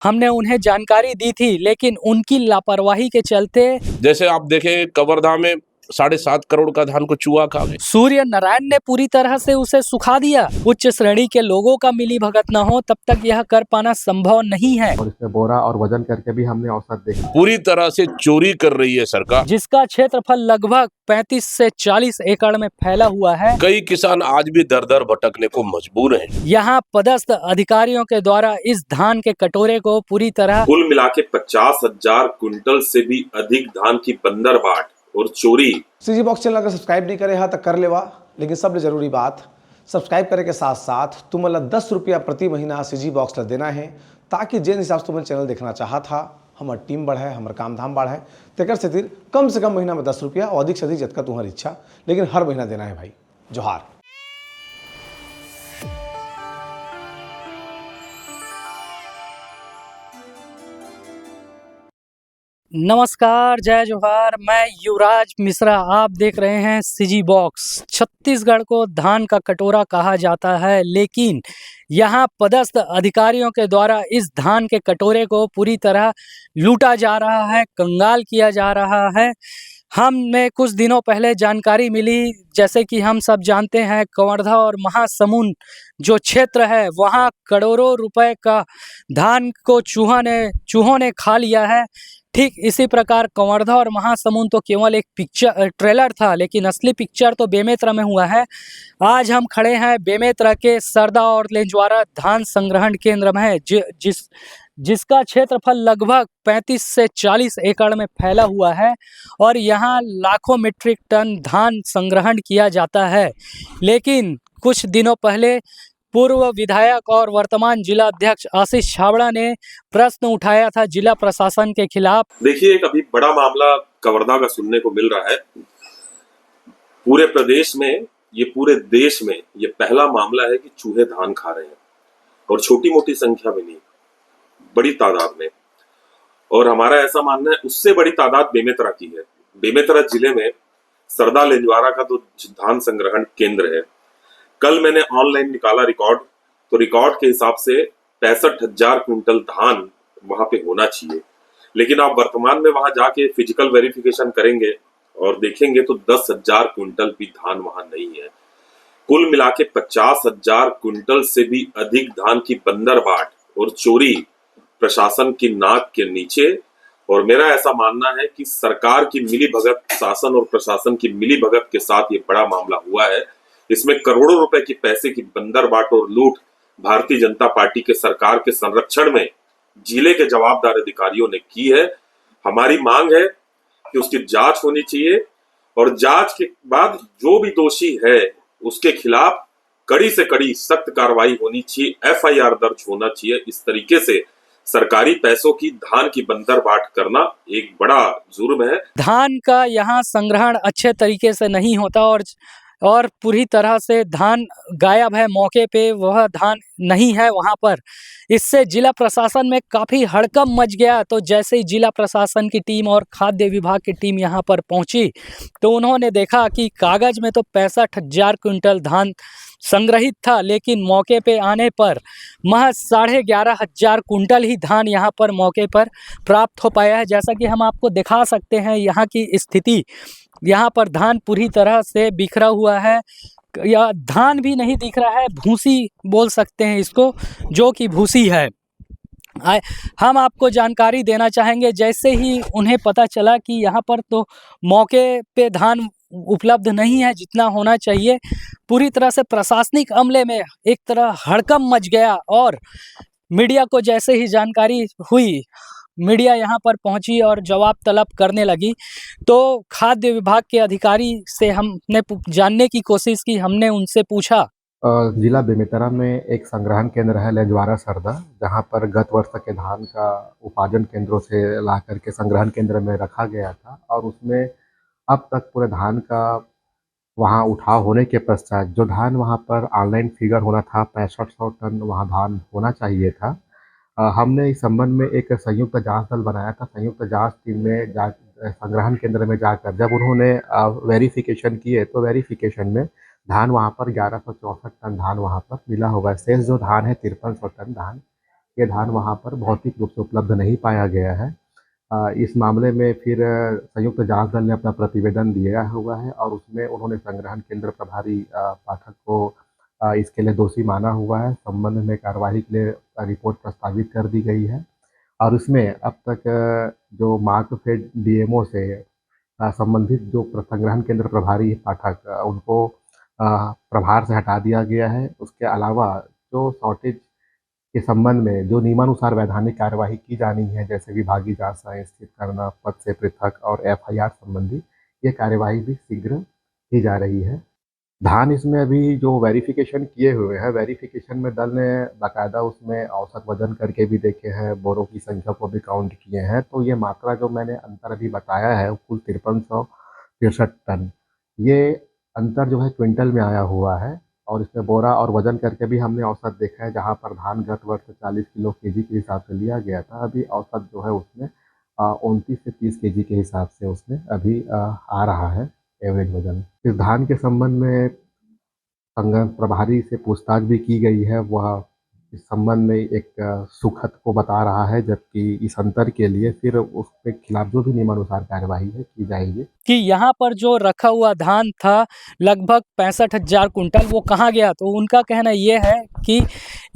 हमने उन्हें जानकारी दी थी, लेकिन उनकी लापरवाही के चलते जैसे आप देखें कवर्धा में 7.5 करोड़ का धान को चूहा खा गए। सूर्य नारायण ने पूरी तरह से उसे सुखा दिया। उच्च श्रेणी के लोगों का मिली भगत न हो तब तक यह कर पाना संभव नहीं है। और इसमें बोरा और वजन करके भी हमने औसत देखा। पूरी तरह से चोरी कर रही है सरकार, जिसका क्षेत्रफल लगभग 35 से 40 एकड़ में फैला हुआ है। कई किसान आज भी दर दर भटकने को मजबूर हैं। यहाँ पदस्थ अधिकारियों के द्वारा इस धान के कटोरे को पूरी तरह कुल मिला के 50,000 क्विंटल से भी अधिक धान की बंदरबाट और चोरी। सीजी बॉक्स चैनल अगर सब्सक्राइब नहीं करे तो कर लेवा, लेकिन सबसे जरूरी बात सब्सक्राइब करे के साथ साथ तुम्हें 10 रुपया प्रति महीना सीजी बॉक्स ला देना है, ताकि जिन हिसाब से तुम्हें चैनल देखना चाहत था हमारे टीम बढ़े, हमारे काम धाम बढ़े, तेकर से कम से कम महीना में 10 रुपया और अधिक से अधिक जतका तुम्हारी इच्छा, लेकिन हर महीना देना है भाई। जोहार। नमस्कार, जय जोहार। मैं युवराज मिश्रा, आप देख रहे हैं सीजी बॉक्स। छत्तीसगढ़ को धान का कटोरा कहा जाता है, लेकिन यहाँ पदस्थ अधिकारियों के द्वारा इस धान के कटोरे को पूरी तरह लूटा जा रहा है, कंगाल किया जा रहा है। हमें कुछ दिनों पहले जानकारी मिली, जैसे कि हम सब जानते हैं, कवर्धा और महासमुंद जो क्षेत्र है वहाँ करोड़ों रुपए का धान को चूहों ने खा लिया है। ठीक इसी प्रकार कवर्धा और महासमुंद तो केवल एक ट्रेलर था, लेकिन असली पिक्चर तो बेमेतरा में हुआ है। आज हम खड़े हैं बेमेतरा के सरदा और लेंजवारा धान संग्रहण केंद्र में, जिसका क्षेत्रफल लगभग 35 से 40 एकड़ में फैला हुआ है और यहाँ लाखों मीट्रिक टन धान संग्रहण किया जाता है। लेकिन कुछ दिनों पहले पूर्व विधायक और वर्तमान जिला अध्यक्ष आशीष छाबड़ा ने प्रश्न उठाया था जिला प्रशासन के खिलाफ। देखिए, एक अभी बड़ा मामला कवर्धा का सुनने को मिल रहा है। पूरे प्रदेश में, ये पूरे देश में ये पहला मामला है कि चूहे धान खा रहे हैं, और छोटी मोटी संख्या में नहीं, बड़ी तादाद में। और हमारा ऐसा मानना है उससे बड़ी तादाद बेमेतरा की है। बेमेतरा जिले में सरदा लेंजवारा का तो धान संग्रहण केंद्र है। कल मैंने ऑनलाइन निकाला रिकॉर्ड, तो रिकॉर्ड के हिसाब से 65,000 क्विंटल धान वहां पे होना चाहिए, लेकिन आप वर्तमान में वहां जाके फिजिकल वेरिफिकेशन करेंगे और देखेंगे तो 10,000 क्विंटल भी धान वहां नहीं है। कुल मिला के 50,000 क्विंटल से भी अधिक धान की बंदरबाट और चोरी प्रशासन की नाक के नीचे। और मेरा ऐसा मानना है कि सरकार की मिलीभगत, शासन और प्रशासन की मिलीभगत के साथ ये बड़ा मामला हुआ है। इसमें करोड़ों रुपए की पैसे की बंदरबाट और लूट भारतीय जनता पार्टी के सरकार के संरक्षण में जिले के जवाबदार अधिकारियों ने की है। हमारी मांग है कि उसकी जांच होनी चाहिए, और जांच के बाद जो भी दोषी है उसके खिलाफ कड़ी से कड़ी सख्त कार्रवाई होनी चाहिए, FIR दर्ज होना चाहिए। इस तरीके से सरकारी पैसों की धान की बंदरबाट करना एक बड़ा जुर्म है। धान का यहाँ संग्रहण अच्छे तरीके से नहीं होता और पूरी तरह से धान गायब है, मौके पे वह धान नहीं है वहाँ पर। इससे जिला प्रशासन में काफ़ी हड़कंप मच गया। तो जैसे ही जिला प्रशासन की टीम और खाद्य विभाग की टीम यहाँ पर पहुँची तो उन्होंने देखा कि कागज़ में तो 65,000 क्विंटल धान संग्रहित था, लेकिन मौके पे आने पर महज 11,500 कुंटल ही धान यहाँ पर मौके पर प्राप्त हो पाया है। जैसा कि हम आपको दिखा सकते हैं यहाँ की स्थिति। यहाँ पर धान पूरी तरह से बिखरा हुआ है, या धान भी नहीं दिख रहा है, भूसी बोल सकते हैं इसको, जो कि भूसी है। हम आपको जानकारी देना चाहेंगे, जैसे ही उन्हें पता चला कि यहाँ पर तो मौके पे धान उपलब्ध नहीं है जितना होना चाहिए, पूरी तरह से प्रशासनिक अमले में एक तरह हड़कंप मच गया। और मीडिया को जैसे ही जानकारी हुई, मीडिया यहाँ पर पहुँची और जवाब तलब करने लगी। तो खाद्य विभाग के अधिकारी से हमने जानने की कोशिश की, हमने उनसे पूछा। जिला बेमेतरा में एक संग्रहण केंद्र है लेंजवारा सरदा, जहाँ पर गत वर्ष के धान का उपार्जन केंद्रों से ला करके संग्रहण केंद्र में रखा गया था, और उसमें अब तक पूरे धान का वहाँ उठाव होने के पश्चात जो धान वहाँ पर ऑनलाइन फिगर होना था 6500 टन वहाँ धान होना चाहिए था। हमने इस संबंध में एक संयुक्त जांच दल बनाया था। संयुक्त जांच टीम में संग्रहण केंद्र में जाकर जब उन्होंने वेरिफिकेशन किए तो वेरिफिकेशन में धान वहाँ पर 1164 टन धान वहाँ पर मिला होगा। शेष जो धान है 5300 टन धान ये धान वहाँ पर भौतिक रूप से उपलब्ध नहीं पाया गया है। इस मामले में फिर संयुक्त जांच दल ने अपना प्रतिवेदन दिया हुआ है और उसमें उन्होंने संग्रहण केंद्र प्रभारी पाठक को इसके लिए दोषी माना हुआ है। संबंध में कार्रवाई के लिए रिपोर्ट प्रस्तावित कर दी गई है और इसमें अब तक जो मार्कफेड डीएमओ से संबंधित जो संग्रहण केंद्र प्रभारी पाठक उनको प्रभार से हटा दिया गया है। उसके अलावा जो शॉर्टेज के संबंध में जो नियमानुसार वैधानिक कार्यवाही की जानी है, जैसे विभागीय जांच सुनिश्चित करना, पद से पृथक और एफआईआर संबंधी, ये कार्यवाही भी शीघ्र की जा रही है। धान इसमें अभी जो वेरिफिकेशन किए हुए हैं, वेरिफिकेशन में दल ने बाकायदा उसमें औसत वजन करके भी देखे हैं, बोरों की संख्या को भी काउंट किए हैं। तो ये मात्रा जो मैंने अंतर अभी बताया है कुल 5363 टन, ये अंतर जो है क्विंटल में आया हुआ है और इसमें बोरा और वजन करके भी हमने औसत देखा है। जहाँ पर धान गत वर्ष 40 किलो केजी के हिसाब से लिया गया था, अभी औसत जो है उसमें 29 से 30 केजी के हिसाब से उसमें अभी आ रहा है एवरेज वजन। इस धान के संबंध में संग्रहण प्रभारी से पूछताछ भी की गई है। वह इस संबंध में एक सुखद को बता रहा है, जबकि इस अंतर के लिए फिर उसके खिलाफ जो भी नियमानुसार कार्यवाही है की जाएगी। कि यहाँ पर जो रखा हुआ धान था लगभग 65,000 कुंटल, वो कहाँ गया? तो उनका कहना ये है कि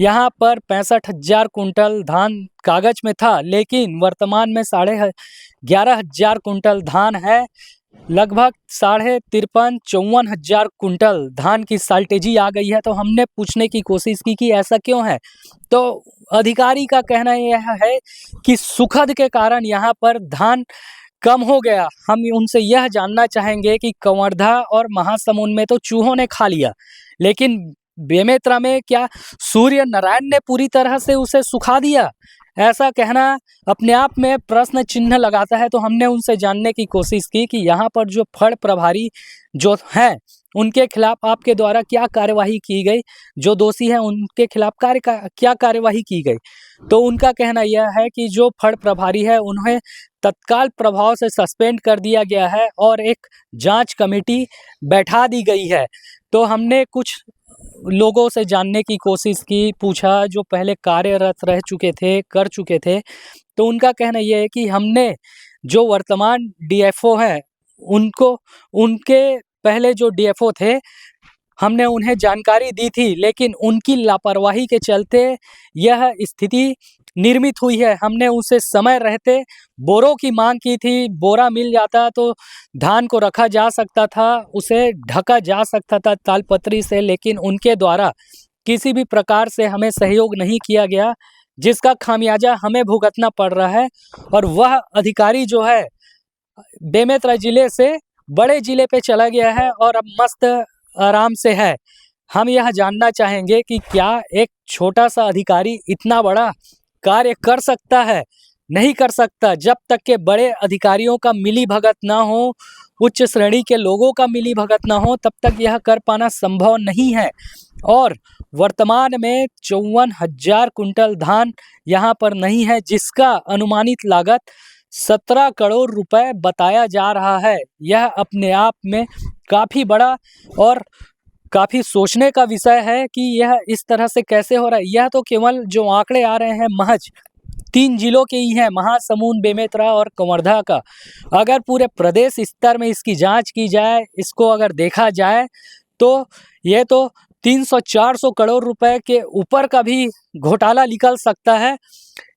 यहाँ पर 65,000 कुंटल धान कागज में था, लेकिन वर्तमान में 11,500 कुंटल धान है। लगभग 53,54,000 कुंटल धान की साल्टेजी आ गई है। तो हमने पूछने की कोशिश की कि ऐसा क्यों है, तो अधिकारी का कहना यह है कि सुखद के कारण यहाँ पर धान कम हो गया। हम उनसे यह जानना चाहेंगे कि कवर्धा और महासमुंद में तो चूहों ने खा लिया, लेकिन बेमेतरा में क्या सूर्य नारायण ने पूरी तरह से उसे सुखा दिया? ऐसा कहना अपने आप में प्रश्न चिन्ह लगाता है। तो हमने उनसे जानने की कोशिश की कि यहाँ पर जो फड़ प्रभारी जो हैं उनके खिलाफ आपके द्वारा क्या कार्यवाही की गई, जो दोषी हैं उनके खिलाफ क्या कार्यवाही की गई। तो उनका कहना यह है कि जो फड़ प्रभारी है उन्हें तत्काल प्रभाव से सस्पेंड कर दिया गया है और एक जांच कमेटी बैठा दी गई है। तो हमने कुछ लोगों से जानने की कोशिश की, पूछा जो पहले कार्यरत रह चुके थे, कर चुके थे। तो उनका कहना यह है कि हमने जो वर्तमान डीएफओ है उनके पहले जो डीएफओ थे हमने उन्हें जानकारी दी थी, लेकिन उनकी लापरवाही के चलते यह स्थिति निर्मित हुई है। हमने उनसे समय रहते बोरों की मांग की थी, बोरा मिल जाता तो धान को रखा जा सकता था, उसे ढका जा सकता था तालपत्री से, लेकिन उनके द्वारा किसी भी प्रकार से हमें सहयोग नहीं किया गया, जिसका खामियाजा हमें भुगतना पड़ रहा है। और वह अधिकारी जो है बेमेतरा जिले से बड़े जिले पे चला गया है और अब मस्त आराम से है। हम यह जानना चाहेंगे कि क्या एक छोटा सा अधिकारी इतना बड़ा कार्य कर सकता है? नहीं कर सकता। जब तक के बड़े अधिकारियों का मिली भगत ना हो, उच्च श्रेणी के लोगों का मिली भगत ना हो, तब तक यह कर पाना संभव नहीं है। और वर्तमान में 54,000 कुंटल धान यहाँ पर नहीं है, जिसका अनुमानित लागत 17 करोड़ रुपए बताया जा रहा है। यह अपने आप में काफ़ी बड़ा और काफ़ी सोचने का विषय है कि यह इस तरह से कैसे हो रहा है। यह तो केवल जो आंकड़े आ रहे हैं महज 3 जिलों के ही हैं, महासमुंद, बेमेतरा और कवर्धा का। अगर पूरे प्रदेश स्तर में इसकी जांच की जाए, इसको अगर देखा जाए, तो ये तो 300-400 करोड़ रुपए के ऊपर का भी घोटाला निकल सकता है।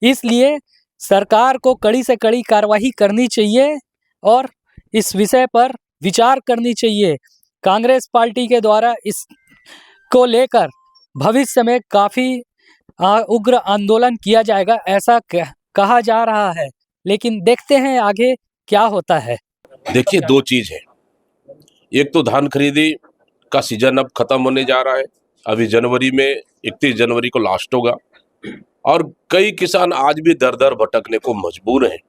इसलिए सरकार को कड़ी से कड़ी कार्रवाई करनी चाहिए और इस विषय पर विचार करनी चाहिए। कांग्रेस पार्टी के द्वारा इसको लेकर भविष्य में काफ़ी उग्र आंदोलन किया जाएगा, ऐसा कहा जा रहा है, लेकिन देखते हैं आगे क्या होता है। देखिए, दो चीज है। एक तो धान खरीदी का सीजन अब खत्म होने जा रहा है। अभी जनवरी में 31 जनवरी को लास्ट होगा और कई किसान आज भी दर दर भटकने को मजबूर हैं।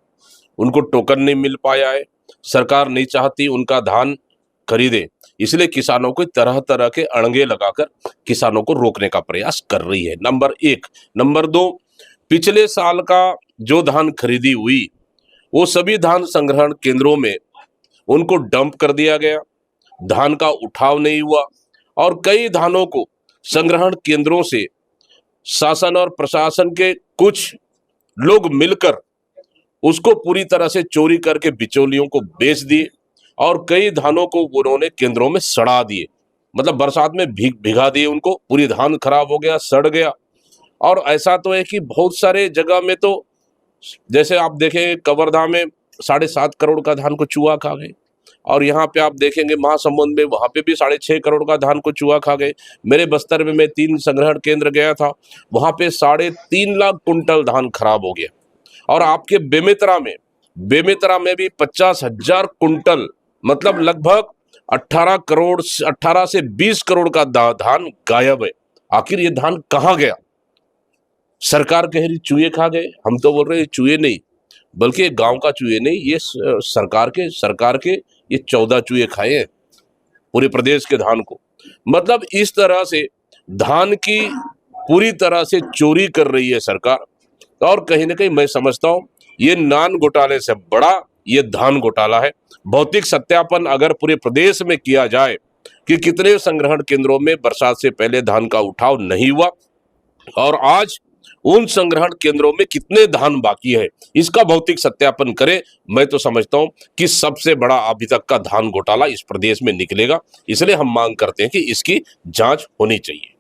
उनको टोकन नहीं मिल पाया है, सरकार नहीं चाहती उनका धान खरीदे, इसलिए किसानों को तरह तरह के अड़ंगे लगाकर किसानों को रोकने का प्रयास कर रही है। नंबर 1। नंबर 2, पिछले साल का जो धान खरीदी हुई वो सभी धान संग्रहण केंद्रों में उनको डंप कर दिया गया, धान का उठाव नहीं हुआ और कई धानों को संग्रहण केंद्रों से शासन और प्रशासन के कुछ लोग मिलकर उसको पूरी तरह से चोरी करके बिचौलियों को बेच दिए और कई धानों को उन्होंने केंद्रों में सड़ा दिए, मतलब बरसात में भिगा दिए उनको, पूरी धान खराब हो गया, सड़ गया। और ऐसा तो है कि बहुत सारे जगह में तो जैसे आप देखें कवर्धा में 7.5 करोड़ का धान को चूहा खा गए, और यहाँ पे आप देखेंगे महासमुंद में वहां पे भी 6.5 करोड़ का धान को चूहा खा गए। मेरे बस्तर में मैं 3 संग्रहण केंद्र गया था, वहां पे 3.5 लाख कुंटल धान खराब हो गया। और आपके बेमेतरा में भी 50,000 कुंटल, मतलब लगभग 18 से 20 करोड़ का धान गायब है। आखिर ये धान कहाँ गया? सरकार कह रही चूहे खा गए, हम तो बोल रहे चूहे नहीं, बल्कि गांव का चूहे नहीं, ये सरकार के ये 14 चूहे खाए हैं पूरे प्रदेश के धान को। मतलब इस तरह से धान की पूरी तरह से चोरी कर रही है सरकार। और कहीं ना कहीं मैं समझता हूं ये नान घोटाले से बड़ा ये धान घोटाला है। भौतिक सत्यापन अगर पूरे प्रदेश में किया जाए कि कितने संग्रहण केंद्रों में बरसात से पहले धान का उठाव नहीं हुआ और आज उन संग्रहण केंद्रों में कितने धान बाकी है, इसका भौतिक सत्यापन करे, मैं तो समझता हूं कि सबसे बड़ा अभी तक का धान घोटाला इस प्रदेश में निकलेगा। इसलिए हम मांग करते हैं कि इसकी जांच होनी चाहिए।